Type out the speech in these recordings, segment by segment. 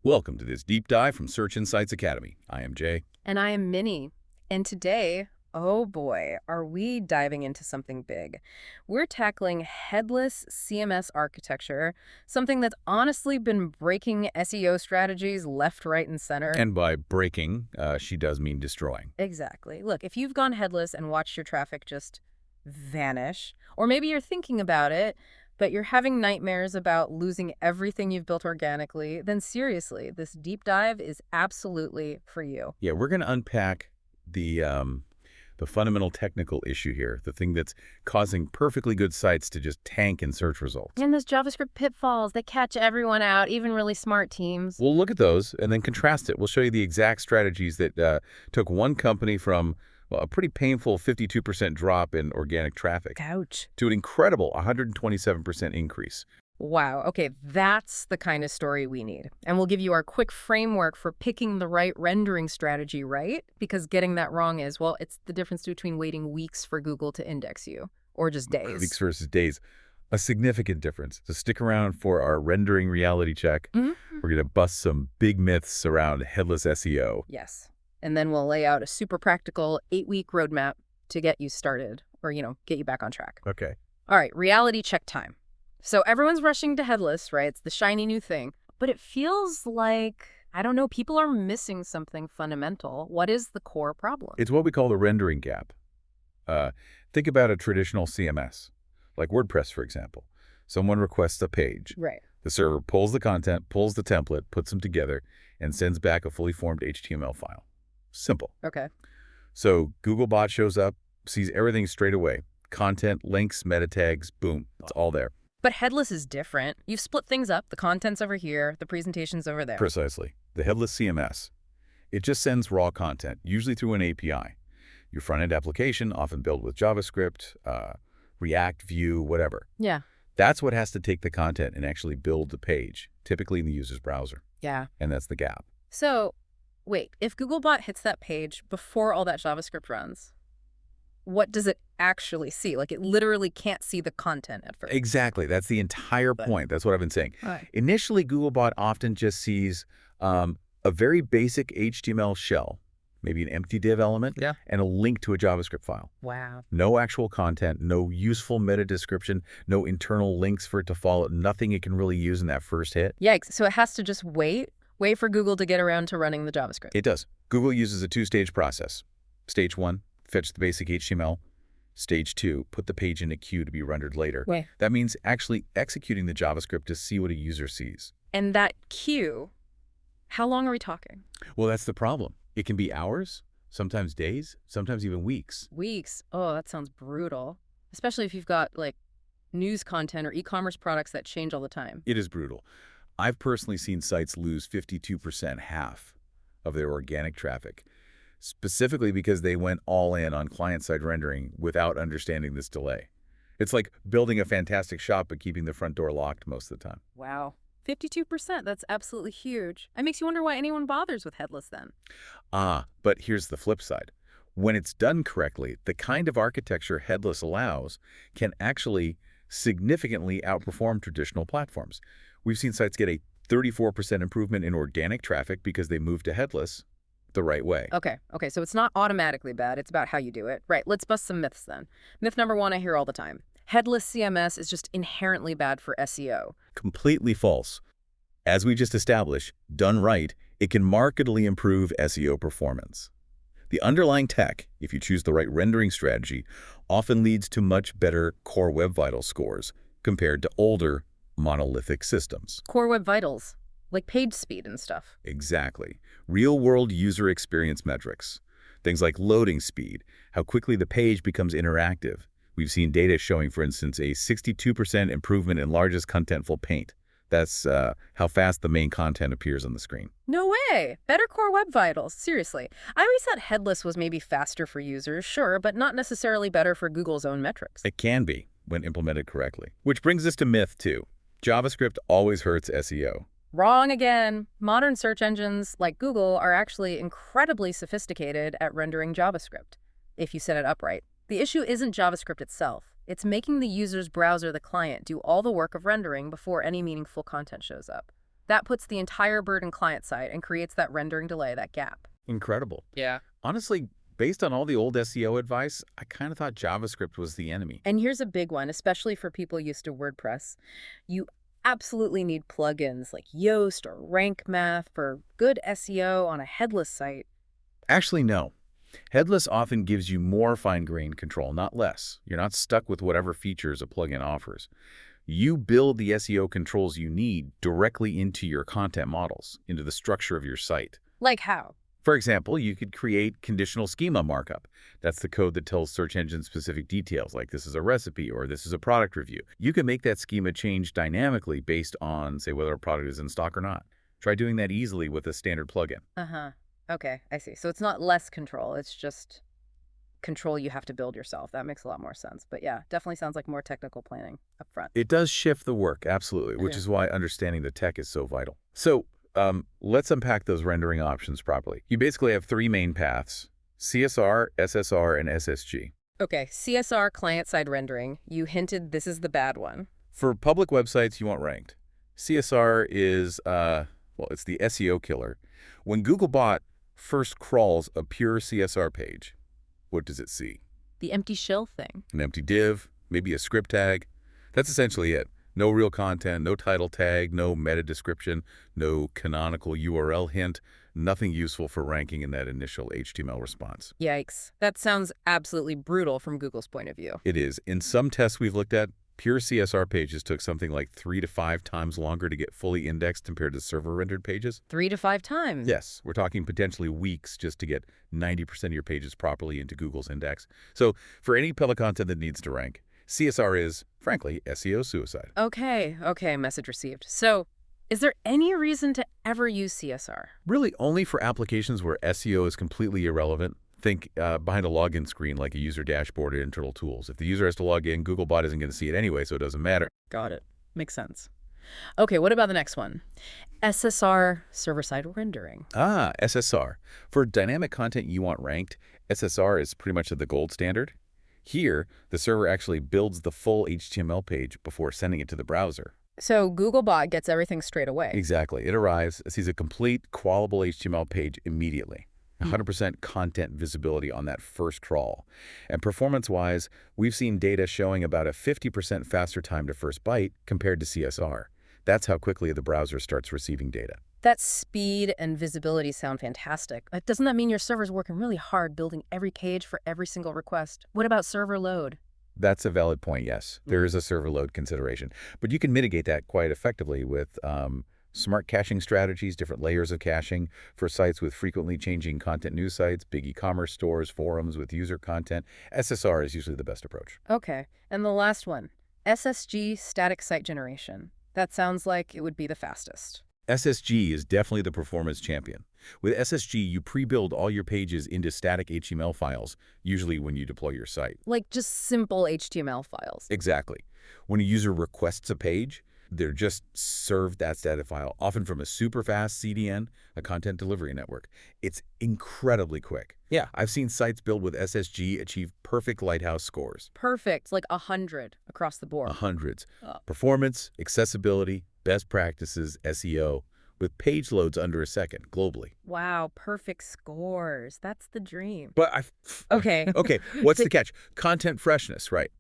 Welcome to this deep dive from Search Insights Academy. I am Jay. And I am Minnie. And today, oh boy, are we diving into something big. We're tackling headless CMS architecture, something that's honestly been breaking SEO strategies left, right, and center. And by breaking, she does mean destroying. Exactly. Look, if you've gone headless and watched your traffic just vanish, or maybe you're thinking about it, but you're having nightmares about losing everything you've built organically, then seriously, this deep dive is absolutely for you. Yeah, we're going to unpack the fundamental technical issue here, the thing that's causing perfectly good sites to just tank in search results. And those JavaScript pitfalls that catch everyone out, even really smart teams. We'll look at those and then contrast it. We'll show you the exact strategies that took one company from a pretty painful 52% drop in organic traffic Ouch. to an incredible 127% increase. Wow. Okay, that's the kind of story we need. And we'll give you our quick framework for picking the right rendering strategy, right? Because getting that wrong is, well, it's the difference between waiting weeks for Google to index you or just days. Weeks versus days. A significant difference. So stick around for our rendering reality check. Mhm. We're going to bust some big myths around headless SEO. Yes. And then we'll lay out a super practical 8-week roadmap to get you started or, get you back on track. Okay. All right, reality check time. So everyone's rushing to headless, right? It's the shiny new thing. But it feels like, I don't know, people are missing something fundamental. What is the core problem? It's what we call the rendering gap. Think about a traditional CMS, like WordPress, for example. Someone requests a page. Right. The server pulls the content, pulls the template, puts them together, and sends back a fully formed HTML file. Simple. Okay. So Googlebot shows up, sees everything straight away. Content, links, meta tags, boom, it's all there. But headless is different. You've split things up. The content's over here, the presentation's over there. Precisely. The headless CMS. It just sends raw content, usually through an API. Your front-end application, often built with JavaScript, React, Vue, whatever. Yeah. That's what has to take the content and actually build the page, typically in the user's browser. Yeah. And that's the gap. So, wait, if Googlebot hits that page before all that JavaScript runs, what does it actually see? Like, it literally can't see the content at first. Exactly. That's the entire point. That's what I've been saying. Right. Initially, Googlebot often just sees a very basic HTML shell, maybe an empty div element, and a link to a JavaScript file. Wow. No actual content, no useful meta description, no internal links for it to follow, nothing it can really use in that first hit. Yikes. So it has to just wait for Google to get around to running the JavaScript. It does. Google uses a two-stage process. Stage 1, fetch the basic HTML. Stage 2, put the page in a queue to be rendered later. Wait. That means actually executing the JavaScript to see what a user sees. And that queue, how long are we talking? Well, that's the problem. It can be hours, sometimes days, sometimes even weeks. Weeks. Oh, that sounds brutal. Especially if you've got, like, news content or e-commerce products that change all the time. It is brutal. I've personally seen sites lose 52%, half of their organic traffic, specifically because they went all in on client-side rendering without understanding this delay. It's like building a fantastic shop but keeping the front door locked most of the time. Wow. 52%, that's absolutely huge. It makes you wonder why anyone bothers with headless then. But here's the flip side. When it's done correctly, the kind of architecture headless allows can actually significantly outperform traditional platforms. We've seen sites get a 34% improvement in organic traffic because they moved to headless the right way. Okay, so it's not automatically bad. It's about how you do it. Right, let's bust some myths then. Myth number 1 I hear all the time. Headless CMS is just inherently bad for SEO. Completely false. As we just established, done right, it can markedly improve SEO performance. The underlying tech, if you choose the right rendering strategy, often leads to much better Core Web Vitals scores compared to older monolithic systems. Core Web Vitals, like page speed and stuff. Exactly. Real-world user experience metrics. Things like loading speed, how quickly the page becomes interactive. We've seen data showing, for instance, a 62% improvement in largest contentful paint. That's how fast the main content appears on the screen. No way! Better Core Web Vitals, seriously. I always thought headless was maybe faster for users, sure, but not necessarily better for Google's own metrics. It can be, when implemented correctly. Which brings us to myth 2. JavaScript always hurts SEO. Wrong again. Modern search engines, like Google, are actually incredibly sophisticated at rendering JavaScript, if you set it up right. The issue isn't JavaScript itself. It's making the user's browser, the client, do all the work of rendering before any meaningful content shows up. That puts the entire burden client-side and creates that rendering delay, that gap. Incredible. Yeah. Honestly, based on all the old SEO advice, I kind of thought JavaScript was the enemy. And here's a big one, especially for people used to WordPress. You absolutely need plugins like Yoast or Rank Math for good SEO on a headless site. Actually, no. Headless often gives you more fine-grained control, not less. You're not stuck with whatever features a plugin offers. You build the SEO controls you need directly into your content models, into the structure of your site. Like how? For example, you could create conditional schema markup. That's the code that tells search engine specific details, like this is a recipe or this is a product review. You can make that schema change dynamically based on, say, whether a product is in stock or not. Try doing that easily with a standard plugin. Uh-huh. Okay, I see. So it's not less control, it's just control you have to build yourself. That makes a lot more sense. But yeah, definitely sounds like more technical planning up front. It does shift the work, absolutely, which is why understanding the tech is so vital. So let's unpack those rendering options properly. You basically have three main paths: CSR, SSR, and SSG. Okay, CSR, client-side rendering. You hinted this is the bad one. For public websites, you want ranked. CSR is, well, it's the SEO killer. When Googlebot first crawls a pure CSR page, what does it see? The empty shell thing. An empty div, maybe a script tag. That's essentially it. No real content, no title tag, no meta description, no canonical URL hint, nothing useful for ranking in that initial HTML response. Yikes. That sounds absolutely brutal from Google's point of view. It is. In some tests we've looked at, pure CSR pages took something like 3 to 5 times longer to get fully indexed compared to server-rendered pages. 3 to 5 times? Yes. We're talking potentially weeks just to get 90% of your pages properly into Google's index. So for any public content that needs to rank, CSR is, frankly, SEO suicide. Okay, message received. So, is there any reason to ever use CSR? Really only for applications where SEO is completely irrelevant. Think behind a login screen like a user dashboard or internal tools. If the user has to log in, Googlebot isn't going to see it anyway, so it doesn't matter. Got it. Makes sense. Okay, what about the next one? SSR, server-side rendering. SSR. For dynamic content you want ranked, SSR is pretty much the gold standard. Here, the server actually builds the full HTML page before sending it to the browser. So Googlebot gets everything straight away. Exactly. It arrives, sees a complete, crawlable HTML page immediately. 100% content visibility on that first crawl. And performance-wise, we've seen data showing about a 50% faster time to first byte compared to CSR. That's how quickly the browser starts receiving data. That speed and visibility sound fantastic. Doesn't that mean your server's working really hard building every page for every single request? What about server load? That's a valid point, yes. There is a server load consideration. But you can mitigate that quite effectively with smart caching strategies, different layers of caching for sites with frequently changing content news sites, big e-commerce stores, forums with user content. SSR is usually the best approach. Okay, and the last one, SSG, static site generation. That sounds like it would be the fastest. SSG is definitely the performance champion. With SSG, you pre-build all your pages into static HTML files, usually when you deploy your site. Like just simple HTML files. Exactly. When a user requests a page, they're just served that static file, often from a super fast CDN, a content delivery network. It's incredibly quick. Yeah, I've seen sites built with SSG achieve perfect Lighthouse scores. Perfect, like 100 across the board. Hundreds. Performance, accessibility, best practices, SEO, with page loads under a second globally. Wow, perfect scores. That's the dream. But Okay. Okay, what's the catch? Content freshness, right?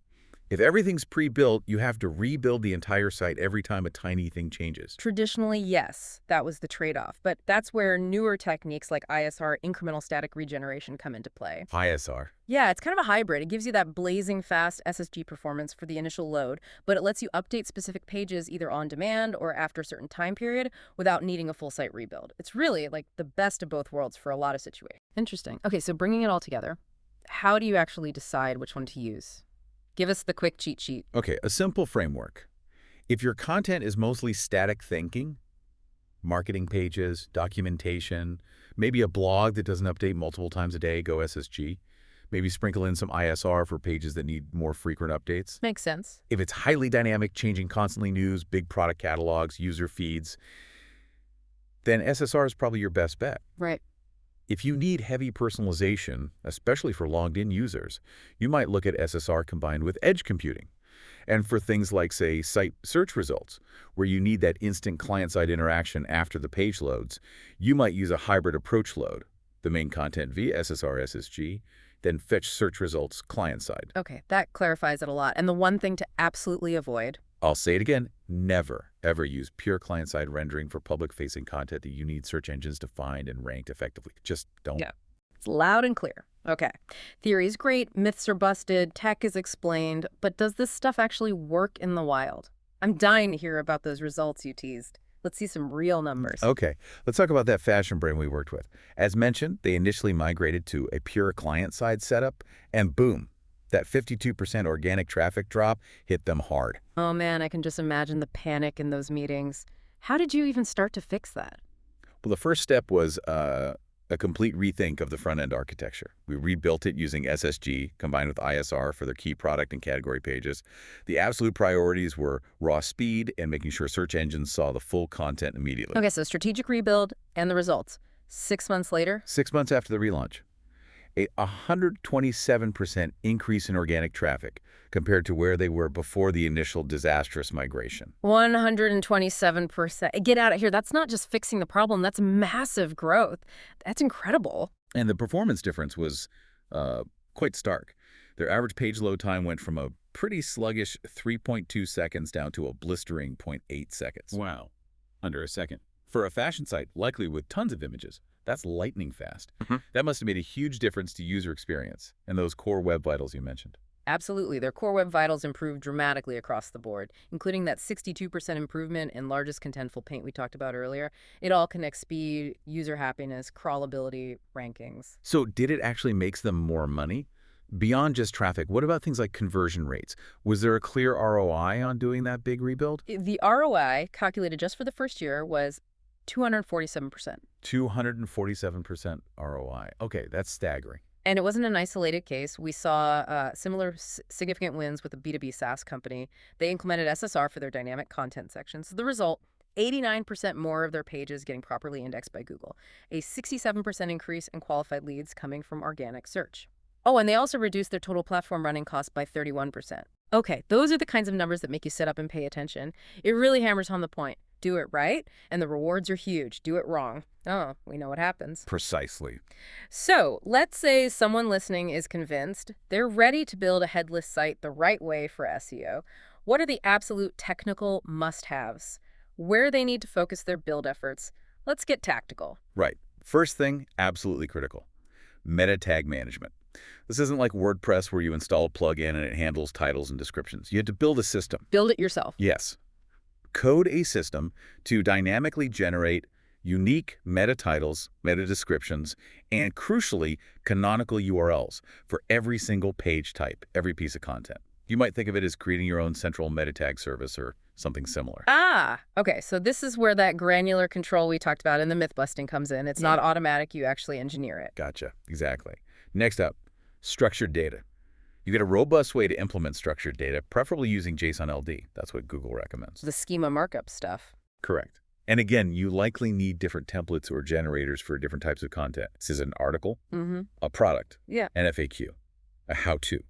If everything's pre-built, you have to rebuild the entire site every time a tiny thing changes. Traditionally, yes, that was the trade-off. But that's where newer techniques like ISR, incremental static regeneration, come into play. ISR. Yeah, it's kind of a hybrid. It gives you that blazing fast SSG performance for the initial load, but it lets you update specific pages either on demand or after a certain time period without needing a full site rebuild. It's really like the best of both worlds for a lot of situations. Interesting. Okay, so bringing it all together, how do you actually decide which one to use? Give us the quick cheat sheet. Okay, a simple framework. If your content is mostly static thinking, marketing pages, documentation, maybe a blog that doesn't update multiple times a day, go SSG. Maybe sprinkle in some ISR for pages that need more frequent updates. Makes sense. If it's highly dynamic, changing constantly news, big product catalogs, user feeds, then SSR is probably your best bet. Right. If you need heavy personalization, especially for logged-in users, you might look at SSR combined with edge computing, And for things like, say, site search results, where you need that instant client-side interaction after the page loads, you might use a hybrid approach load, the main content via SSR/SSG, then fetch search results client-side. Okay, that clarifies it a lot. And the one thing to absolutely avoid? I'll say it again, never, ever use pure client-side rendering for public-facing content that you need search engines to find and rank effectively. Just don't. Yeah. It's loud and clear. Okay. Theory is great, myths are busted, tech is explained, but does this stuff actually work in the wild? I'm dying to hear about those results you teased. Let's see some real numbers. Okay, let's talk about that fashion brand we worked with. As mentioned, they initially migrated to a pure client-side setup, and boom, that 52% organic traffic drop hit them hard. Oh man, I can just imagine the panic in those meetings. How did you even start to fix that? Well, the first step was a complete rethink of the front-end architecture. We rebuilt it using SSG combined with ISR for their key product and category pages. The absolute priorities were raw speed and making sure search engines saw the full content immediately. Okay, so strategic rebuild and the results. 6 months later? 6 months after the relaunch, a 127% increase in organic traffic compared to where they were before the initial disastrous migration. 127%. Get out of here. That's not just fixing the problem. That's massive growth. That's incredible. And the performance difference was quite stark. Their average page load time went from a pretty sluggish 3.2 seconds down to a blistering 0.8 seconds. Wow. Under a second. For a fashion site, likely with tons of images, that's lightning fast. Mm-hmm. That must have made a huge difference to user experience and those core web vitals you mentioned. Absolutely. Their core web vitals improved dramatically across the board, including that 62% improvement in largest contentful paint we talked about earlier. It all connects speed, user happiness, crawlability, rankings. So did it actually make them more money? Beyond just traffic, what about things like conversion rates? Was there a clear ROI on doing that big rebuild? The ROI, calculated just for the first year, was 247%. 247% ROI. Okay, that's staggering. And it wasn't an isolated case. We saw similar significant wins with a B2B SaaS company. They implemented SSR for their dynamic content section. So the result, 89% more of their pages getting properly indexed by Google. A 67% increase in qualified leads coming from organic search. Oh, and they also reduced their total platform running costs by 31%. Okay, those are the kinds of numbers that make you sit up and pay attention. It really hammers home the point. Do it right, and the rewards are huge. Do it wrong. Oh, we know what happens. Precisely. So let's say someone listening is convinced they're ready to build a headless site the right way for SEO. What are the absolute technical must-haves? Where they need to focus their build efforts? Let's get tactical. Right. First thing, absolutely critical. Meta tag management. This isn't like WordPress where you install a plugin and it handles titles and descriptions. You had to build a system. Build it yourself. Yes. Code a system to dynamically generate unique meta titles, meta descriptions, and crucially, canonical URLs for every single page type, every piece of content. You might think of it as creating your own central meta tag service or something similar. Ah, okay. So this is where that granular control we talked about in the myth busting comes in. It's not automatic. You actually engineer it. Gotcha. Exactly. Next up, structured data. You get a robust way to implement structured data, preferably using JSON LD. That's what Google recommends. The schema markup stuff. Correct. And again, you likely need different templates or generators for different types of content. This is an article, a product, Yeah. an FAQ, a how-to.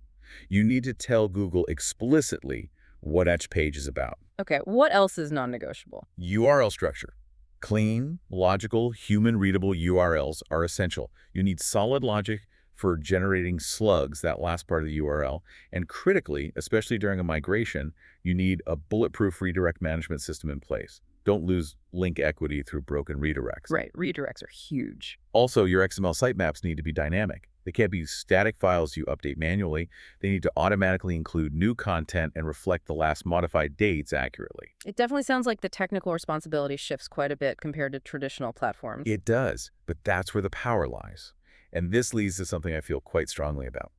You need to tell Google explicitly what each page is about. Okay, what else is non-negotiable? URL structure. Clean, logical, human-readable URLs are essential. You need solid logic for generating slugs, that last part of the URL. And critically, especially during a migration, you need a bulletproof redirect management system in place. Don't lose link equity through broken redirects. Right, redirects are huge. Also, your XML sitemaps need to be dynamic. They can't be static files you update manually. They need to automatically include new content and reflect the last modified dates accurately. It definitely sounds like the technical responsibility shifts quite a bit compared to traditional platforms. It does, but that's where the power lies. And this leads to something I feel quite strongly about.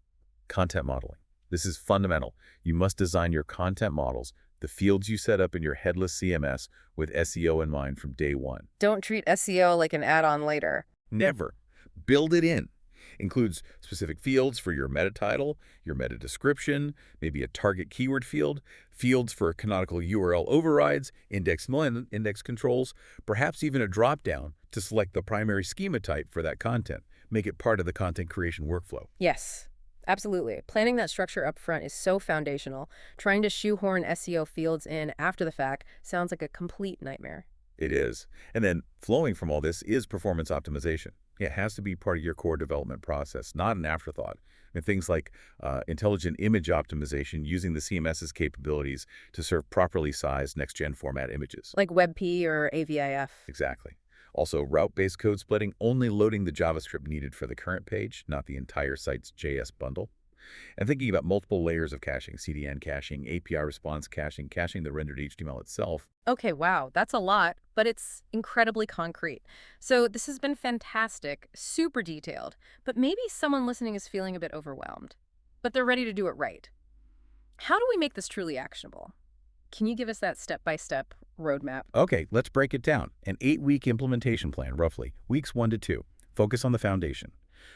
Content modeling. This is fundamental. You must design your content models, the fields you set up in your headless CMS, with SEO in mind from day one. Don't treat SEO like an add-on later. Never. Build it in. Includes specific fields for your meta title, your meta description, maybe a target keyword field, fields for canonical URL overrides, index controls, perhaps even a drop-down to select the primary schema type for that content. Make it part of the content creation workflow. Yes. Absolutely. Planning that structure up front is so foundational. Trying to shoehorn SEO fields in after the fact sounds like a complete nightmare. It is. And then flowing from all this is performance optimization. It has to be part of your core development process, not an afterthought. And things like intelligent image optimization using the CMS's capabilities to serve properly sized next-gen format images. Like WebP or AVIF. Exactly. Also, route-based code splitting, only loading the JavaScript needed for the current page, not the entire site's JS bundle. And thinking about multiple layers of caching, CDN caching, API response caching, caching the rendered HTML itself. Okay, wow, that's a lot, but it's incredibly concrete. So this has been fantastic, super detailed, but maybe someone listening is feeling a bit overwhelmed, but they're ready to do it right. How do we make this truly actionable? Can you give us that step-by-step roadmap? Okay, let's break it down. An 8-week implementation plan, roughly, weeks 1 to 2. Focus on the foundation.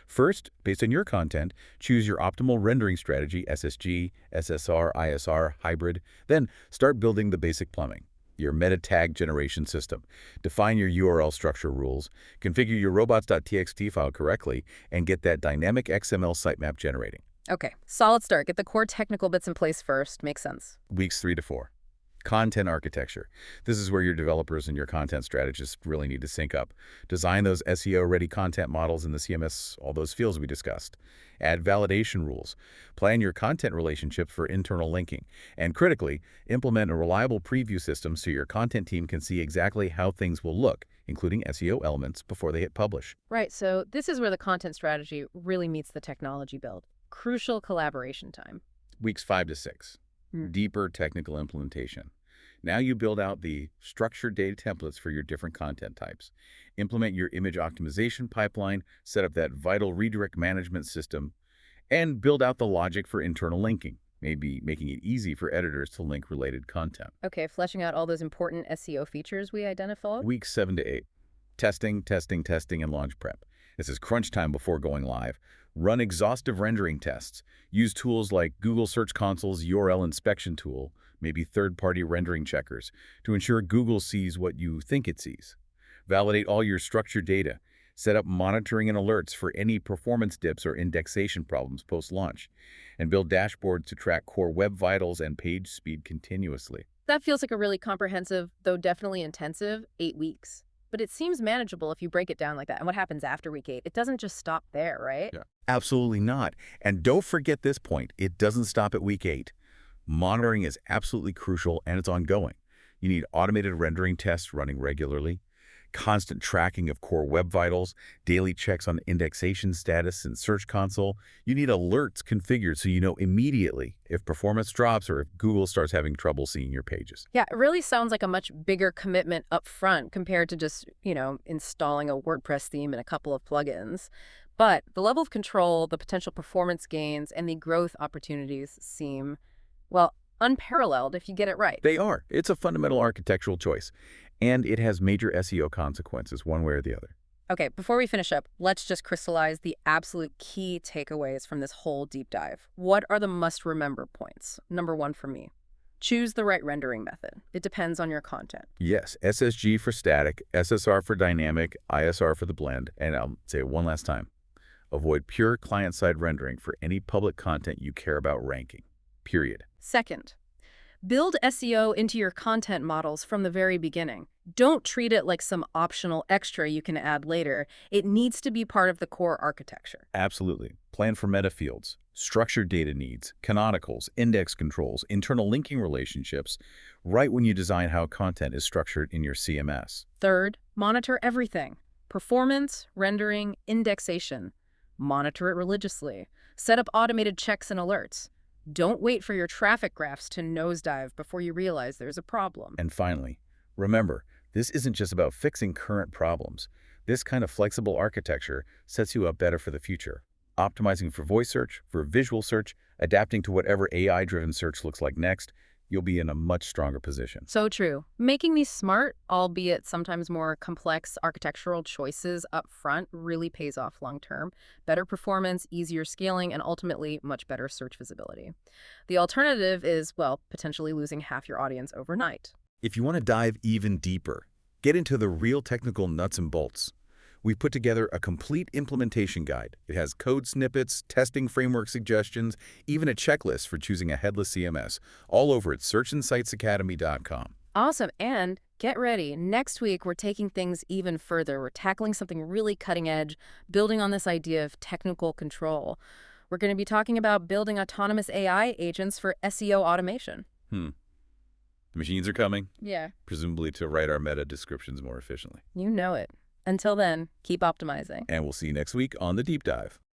First, based on your content, choose your optimal rendering strategy, SSG, SSR, ISR, hybrid. Then start building the basic plumbing. Your meta tag generation system. Define your URL structure rules, configure your robots.txt file correctly, and get that dynamic XML sitemap generating. Okay, solid start. Get the core technical bits in place first. Makes sense. Weeks 3 to 4. Content architecture. This is where your developers and your content strategists really need to sync up. Design those SEO-ready content models in the CMS, all those fields we discussed. Add validation rules. Plan your content relationships for internal linking. And critically, implement a reliable preview system so your content team can see exactly how things will look, including SEO elements, before they hit publish. Right, so this is where the content strategy really meets the technology build. Crucial collaboration time. Weeks 5 to 6. Deeper technical implementation. Now you build out the structured data templates for your different content types. Implement your image optimization pipeline, set up that vital redirect management system, and build out the logic for internal linking, maybe making it easy for editors to link related content. Okay, fleshing out all those important SEO features we identified. Weeks 7 to 8. Testing, testing, testing, and launch prep. This is crunch time before going live. Run exhaustive rendering tests. Use tools like Google Search Console's URL inspection tool, maybe third-party rendering checkers, to ensure Google sees what you think it sees. Validate all your structured data. Set up monitoring and alerts for any performance dips or indexation problems post-launch. And build dashboards to track core web vitals and page speed continuously. That feels like a really comprehensive, though definitely intensive, 8 weeks. But it seems manageable if you break it down like that. And what happens after week 8? It doesn't just stop there, right? Yeah. Absolutely not. And don't forget this point. It doesn't stop at week 8. Monitoring is absolutely crucial, and it's ongoing. You need automated rendering tests running regularly, constant tracking of core web vitals, daily checks on indexation status in Search Console. You need alerts configured so you know immediately if performance drops or if Google starts having trouble seeing your pages. Yeah, it really sounds like a much bigger commitment up front compared to just, installing a WordPress theme and a couple of plugins. But the level of control, the potential performance gains, and the growth opportunities seem, well, unparalleled if you get it right. They are. It's a fundamental architectural choice, and it has major SEO consequences one way or the other. Okay, before we finish up, let's just crystallize the absolute key takeaways from this whole deep dive. What are the must-remember points? Number 1 for me. Choose the right rendering method. It depends on your content. Yes, SSG for static, SSR for dynamic, ISR for the blend, and I'll say it one last time. Avoid pure client-side rendering for any public content you care about ranking. Period. Second, build SEO into your content models from the very beginning. Don't treat it like some optional extra you can add later. It needs to be part of the core architecture. Absolutely. Plan for meta fields, structured data needs, canonicals, index controls, internal linking relationships, right when you design how content is structured in your CMS. Third, monitor everything. Performance, rendering, indexation. Monitor it religiously. Set up automated checks and alerts. Don't wait for your traffic graphs to nosedive before you realize there's a problem. And finally, remember, this isn't just about fixing current problems. This kind of flexible architecture sets you up better for the future. Optimizing for voice search, for visual search, adapting to whatever AI-driven search looks like next, you'll be in a much stronger position. So true. Making these smart, albeit sometimes more complex architectural choices up front really pays off long term. Better performance, easier scaling, and ultimately much better search visibility. The alternative is, well, potentially losing half your audience overnight. If you want to dive even deeper, get into the real technical nuts and bolts. We've put together a complete implementation guide. It has code snippets, testing framework suggestions, even a checklist for choosing a headless CMS, all over at searchinsightsacademy.com. Awesome. And get ready. Next week, we're taking things even further. We're tackling something really cutting edge, building on this idea of technical control. We're going to be talking about building autonomous AI agents for SEO automation. The machines are coming, Yeah. presumably to write our meta descriptions more efficiently. You know it. Until then, keep optimizing. And we'll see you next week on The Deep Dive.